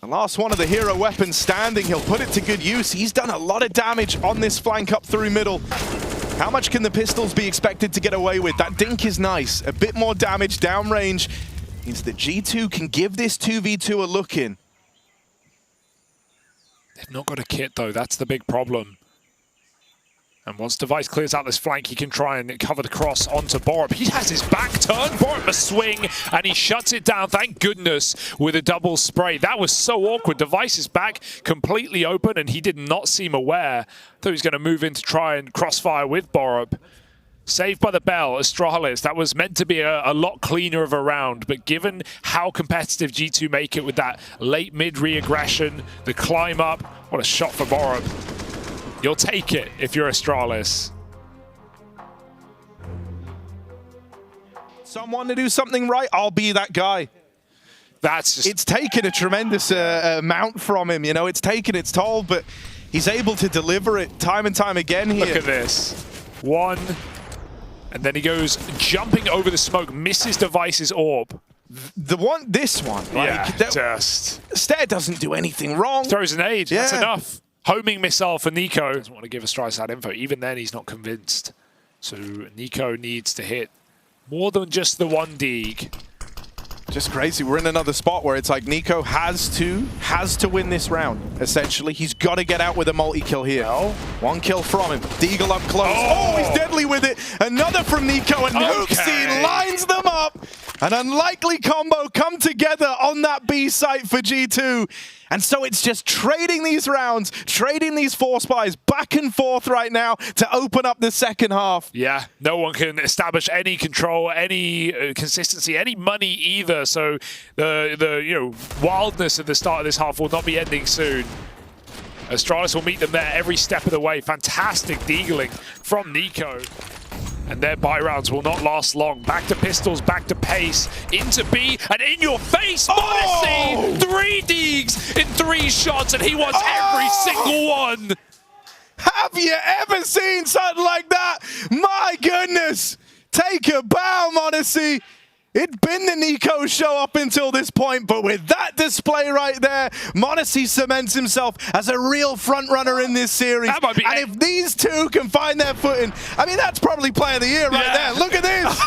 The last one of the hero weapons standing. He'll put it to good use. He's done a lot of damage on this flank up through middle. How much can the pistols be expected to get away with? That dink is nice. A bit more damage downrange means that G2 can give this 2v2 a look in. They've not got a kit though, that's the big problem. And once Device clears out this flank, he can try and cover the cross onto Borup. He has his back turned, Borup must swing, and he shuts it down, thank goodness, with a double spray. That was so awkward. Device is back, completely open, and he did not seem aware. Thought he was going to move in to try and crossfire with Borup. Saved by the bell, Astralis. That was meant to be a lot cleaner of a round, but given how competitive G2 make it with that late mid re-aggression, the climb up, what a shot for Borup. You'll take it if you're Astralis. Someone to do something right, I'll be that guy. That's just... It's taken a tremendous amount from him, you know, it's taken its toll, but he's able to deliver it time and time again here. Look at this. One, and then he goes jumping over the smoke, misses Device's orb. This one, like, yeah, just... Stair doesn't do anything wrong. Throws an aid, that's enough. Homing missile for Nico. Doesn't want to give Astralis that info. Even then, he's not convinced. So Nico needs to hit more than just the one dig. Just crazy. We're in another spot where it's like Nico has to win this round. Essentially, he's got to get out with a multi-kill here. One kill from him. Deagle up close. Oh, he's deadly with it. Another from Nico, and Hoopsie lines them up. An unlikely combo come together on that B site for G2. And so it's just trading these rounds, trading these force buys back and forth right now to open up the second half. Yeah, no one can establish any control, any consistency, any money either. So the wildness at the start of this half will not be ending soon. Astralis will meet them there every step of the way. Fantastic deagling from Nico. And their buy rounds will not last long. Back to pistols, back to pace, into B, and in your face, Modesty! 3 digs in 3 shots, and he wants every single one. Have you ever seen something like that? My goodness! Take a bow, Modesty. It'd been the Nico show up until this point, but with that display right there, Modesty cements himself as a real front-runner in this series. And if these two can find their footing, I mean, that's probably player of the year right there. Look at this.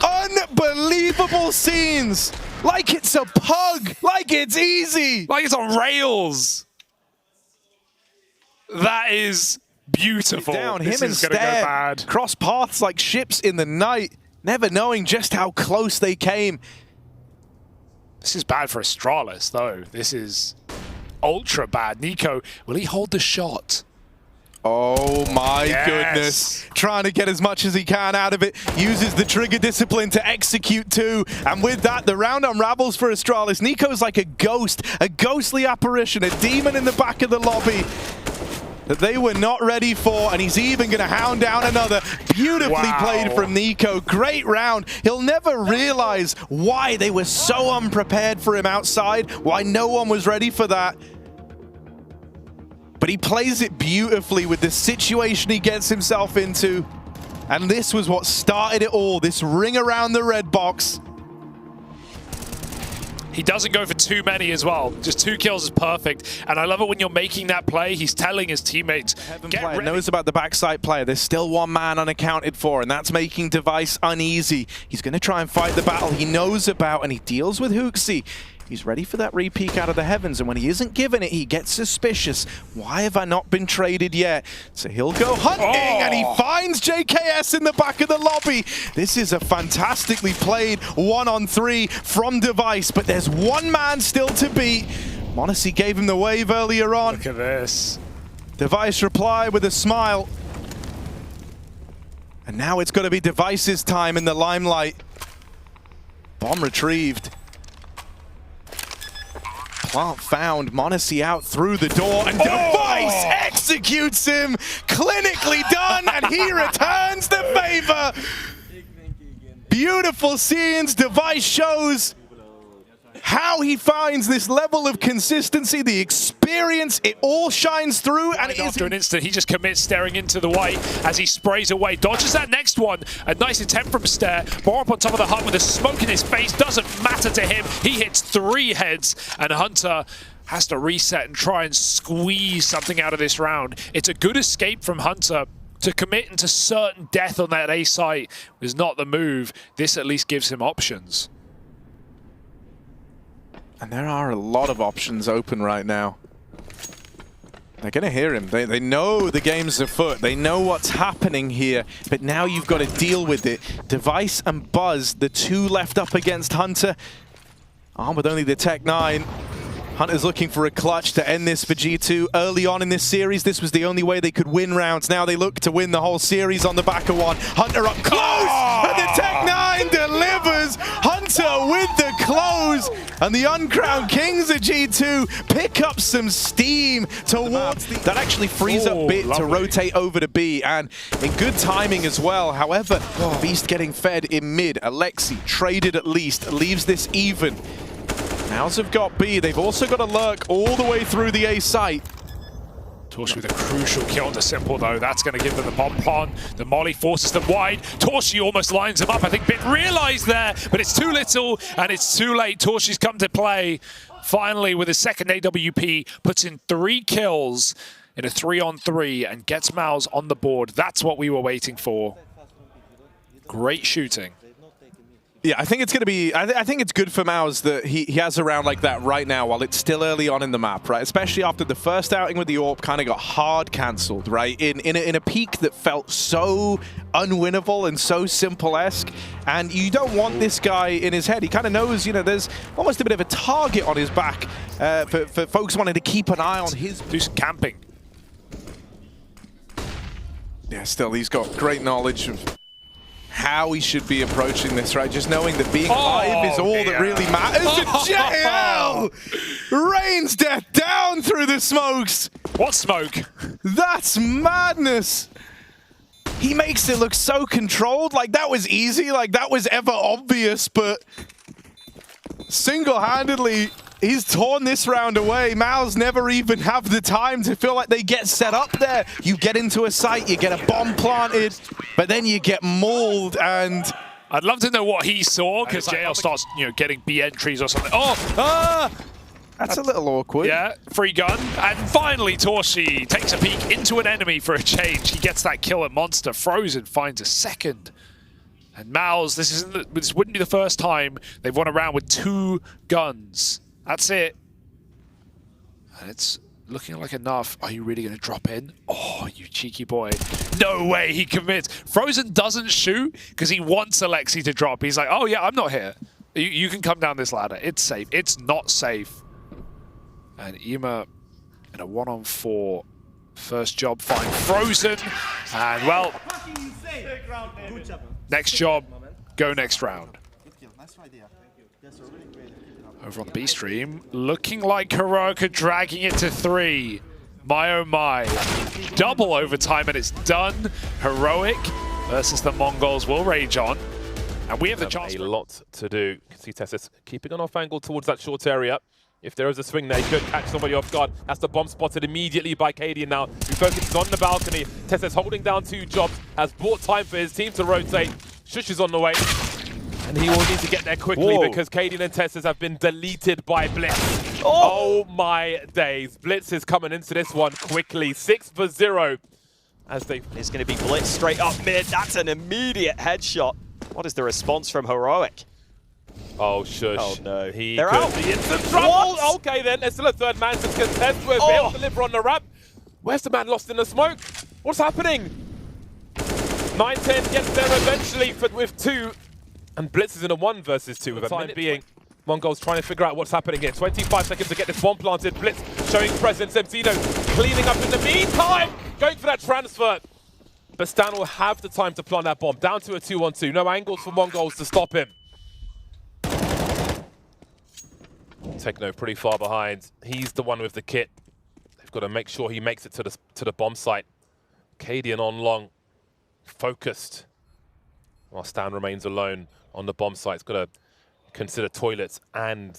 Unbelievable scenes. Like it's a pug. Like it's easy. Like it's on rails. That is beautiful. Down, this him and is going to go bad. Cross paths like ships in the night. Never knowing just how close they came. This is bad for Astralis, though. This is ultra bad. Nico, will he hold the shot? Oh my goodness. Trying to get as much as he can out of it. Uses the trigger discipline to execute too. And with that, the round unravels for Astralis. Nico's like a ghost, a ghostly apparition, a demon in the back of the lobby that they were not ready for, and he's even going to hound down another. Beautifully played from Nico. Great round. He'll never realize why they were so unprepared for him outside, why no one was ready for that. But he plays it beautifully with the situation he gets himself into. And this was what started it all, this ring around the red box. He doesn't go for too many as well. Just 2 kills is perfect. And I love it when you're making that play, he's telling his teammates, get ready. Knows about the backside player. There's still one man unaccounted for, and that's making Device uneasy. He's going to try and fight the battle he knows about, and he deals with Hooksy. He's ready for that re-peek out of the heavens, and when he isn't given it, he gets suspicious. Why have I not been traded yet? So he'll go hunting, and he finds JKS in the back of the lobby. This is a fantastically played 1-on-3 from Device, but there's one man still to beat. Modesty gave him the wave earlier on. Look at this. Device reply with a smile. And now it's got to be Device's time in the limelight. Bomb retrieved. Plant found. Modesty out through the door, and Device executes him. Clinically done, and he returns the favor. Beautiful scenes. Device shows how he finds this level of consistency, the experience, it all shines through. And after an instant, he just commits, staring into the white as he sprays away. Dodges that next one. A nice attempt from Stare. Borup on top of the hut with a smoke in his face. Doesn't matter to him. He hits 3 heads, and Hunter has to reset and try and squeeze something out of this round. It's a good escape from Hunter. To commit into certain death on that A site was not the move. This at least gives him options. And there are a lot of options open right now. They're going to hear him. They know the game's afoot. They know what's happening here. But now you've got to deal with it. Device and Buzz, the 2 left up against Hunter. Armed with only the Tech 9. Hunter's looking for a clutch to end this for G2. Early on in this series, this was the only way they could win rounds. Now they look to win the whole series on the back of one. Hunter up close, and the Tech 9 delivers. Hunter with the close, and the uncrowned Kings of G2 pick up some steam towards the... That actually frees up Bit to rotate over to B, and in good timing as well. However, Beast getting fed in mid. Alexi, traded at least, leaves this even. MOUZ have got B. They've also got a lurk all the way through the A site. Torshi with a crucial kill onto Simple, though. That's going to give them the bomb on. The molly forces them wide. Torshi almost lines him up. I think Bit realized there, but it's too little and it's too late. Torshi's come to play. Finally, with his second AWP, puts in 3 kills in a 3-on-3 and gets MOUZ on the board. That's what we were waiting for. Great shooting. Yeah, I think it's going to be... I think it's good for MOUZ that he has a round like that right now while it's still early on in the map, right? Especially after the first outing with the AWP kind of got hard cancelled, right? In a peak that felt so unwinnable and so simple-esque. And you don't want this guy in his head. He kind of knows, you know, there's almost a bit of a target on his back for folks wanting to keep an eye on his... Do some camping. Yeah, still, he's got great knowledge of how he should be approaching this, right? Just knowing that being live is all that really matters. JL rains death down through the smokes. What smoke? That's madness. He makes it look so controlled. Like, that was easy. Like, that was ever obvious, but single-handedly, he's torn this round away. MOUZ never even have the time to feel like they get set up there. You get into a site, you get a bomb planted, but then you get mauled, and... I'd love to know what he saw, because JL starts, you know, getting B entries or something. That's a little awkward. Yeah, free gun. And finally, Torshi takes a peek into an enemy for a change. He gets that kill at Monster. Frozen finds a second. And MOUZ, this wouldn't be the first time they've won a round with 2 guns. That's it. And it's looking like enough. Are you really going to drop in? Oh, you cheeky boy. No way he commits. Frozen doesn't shoot because he wants Alexi to drop. He's like, oh yeah, I'm not here. You can come down this ladder. It's safe. It's not safe. And IEM in a 1-on-4. First job, find Frozen. And well, next job, go next round. Over on the B stream, looking like Heroic are dragging it to 3. My oh my. Double overtime and it's done. Heroic versus the Mongols will rage on. And we have the chance. A lot to do. You can see Tessus keeping an off angle towards that short area. If there is a swing there, he could catch somebody off guard. That's the bomb spotted immediately by Cadian now, who focuses on the balcony. Tessus holding down 2 jobs, has bought time for his team to rotate. Shush is on the way. And he will need to get there quickly because Cadian and Tessus have been deleted by Blitz. Oh my days. Blitz is coming into this one quickly. 6-0 as they... It's going to be Blitz straight up mid. That's an immediate headshot. What is the response from Heroic? Oh, shush. Oh no. They're out. Be in some trouble. What? Okay then, there's still a 3rd man to contest with. He'll deliver on the ramp. Where's the man lost in the smoke? What's happening? 9-10 gets there eventually with 2. And Blitz is in a 1 versus 2 with a time being. Mongols trying to figure out what's happening here. 25 seconds to get this bomb planted. Blitz showing presence. MCino cleaning up in the meantime. Going for that transfer. But Stan will have the time to plant that bomb. Down to a 2-on-2. No angles for Mongols to stop him. Techno pretty far behind. He's the one with the kit. They've got to make sure he makes it to the bomb site. Cadian on long. Focused. While Stan remains alone on the bomb site. He's got to consider toilets and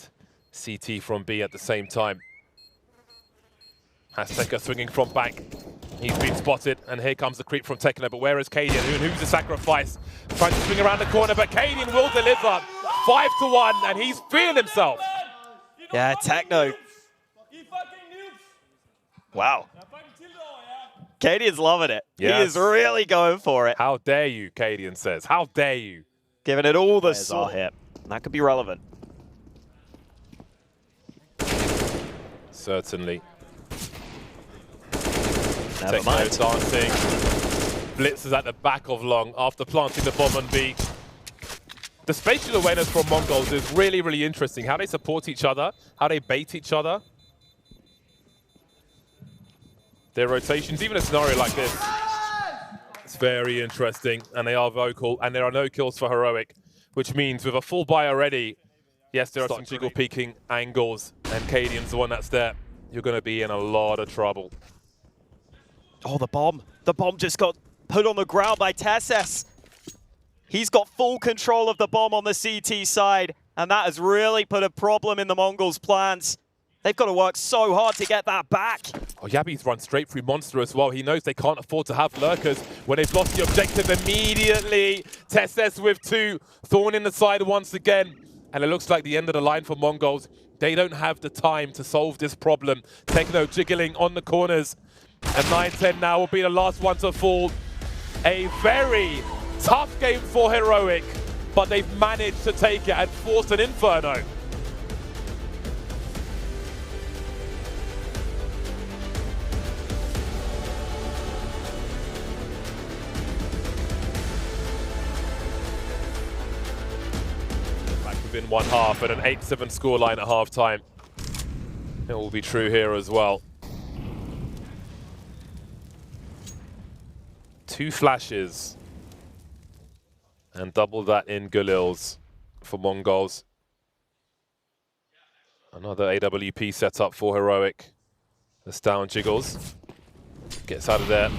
CT from B at the same time. Azteca swinging from back. He's been spotted, and here comes the creep from Tekno, but where is Cadian? Who's the sacrifice? Trying to swing around the corner, but Cadian will deliver. 5-1, and he's feeling himself. Yeah, Tekno. Wow. Cadian's loving it. Yes. He is really going for it. How dare you, Cadian says. How dare you? Giving it all the salt hit. That could be relevant. Certainly. Never Tekno mind. dancing. Blitz is at the back of Long after planting the bomb on B. The spatial awareness from Mongols is really, really interesting. How they support each other, how they bait each other. Their rotations, even a scenario like this, it's very interesting. And they are vocal, and there are no kills for Heroic, which means with a full buy already, yes, there are some jiggle peeking angles, and Cadian's the one that's there. You're going to be in a lot of trouble. Oh, the bomb. The bomb just got put on the ground by Tesses. He's got full control of the bomb on the CT side, and that has really put a problem in the Mongols' plans. They've got to work so hard to get that back. Oh, Yabi's run straight through Monster as well. He knows they can't afford to have lurkers when they've lost the objective immediately. Tesses with 2, Thorn in the side once again. And it looks like the end of the line for Mongols. They don't have the time to solve this problem. Tekno jiggling on the corners. And 9-10 now will be the last one to fall. A very tough game for Heroic, but they've managed to take it and force an Inferno. Back within one half at an 8-7 scoreline at halftime. It will be true here as well. 2 flashes and double that in Galil's for Mongols. Another AWP setup for Heroic. This down Jiggles. Gets out of there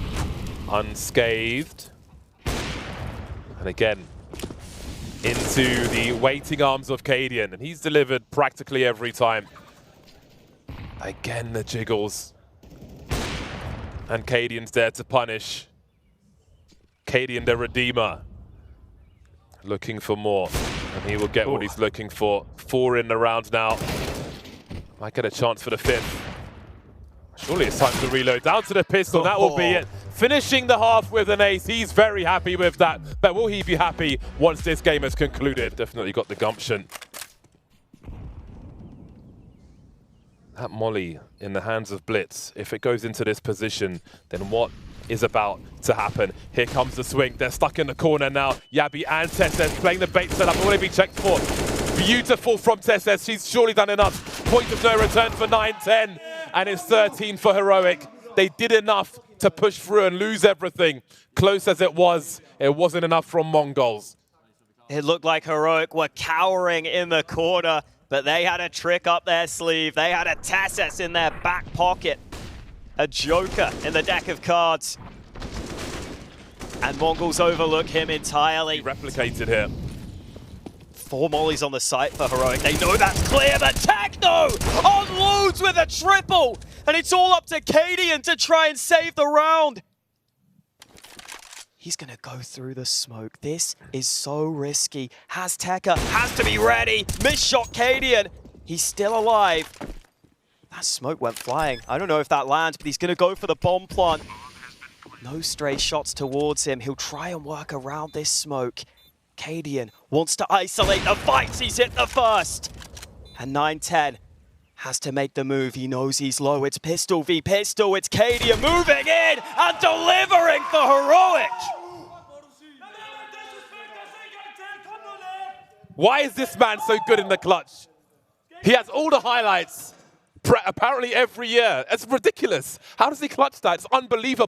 unscathed. And again, into the waiting arms of Cadian. And he's delivered practically every time. Again, the Jiggles. And Cadian's there to punish. Cadian, the Redeemer, looking for more, and he will get what he's looking for. 4 in the round now. Might get a chance for the 5th. Surely it's time to reload. Down to the pistol, that will be it. Finishing the half with an ace. He's very happy with that, but will he be happy once this game has concluded? Definitely got the gumption. That molly in the hands of Blitz, if it goes into this position, then what is about to happen? Here comes the swing. They're stuck in the corner now. Yabi and Tesses playing the bait setup. Will it be checked for? Beautiful from Tesses. She's surely done enough. Point of no return for 9-10. And it's 13 for Heroic. They did enough to push through and lose everything. Close as it wasn't enough from Mongols. It looked like Heroic were cowering in the corner, but they had a trick up their sleeve. They had a Tesses in their back pocket. A joker in the deck of cards. And Mongols overlook him entirely. Replicated here. 4 mollies on the site for Heroic. They know that's clear, but Tekno on LUZH with a triple! And it's all up to Cadian to try and save the round. He's gonna go through the smoke. This is so risky. Azteca has to be ready. Misshot Cadian. He's still alive. That smoke went flying. I don't know if that lands, but he's going to go for the bomb plant. No stray shots towards him. He'll try and work around this smoke. Cadian wants to isolate the fights. He's hit the first. And 9-10 has to make the move. He knows he's low. It's pistol v pistol. It's Cadian moving in and delivering for Heroic. Why is this man so good in the clutch? He has all the highlights. Apparently every year. It's ridiculous. How does he clutch that? It's unbelievable.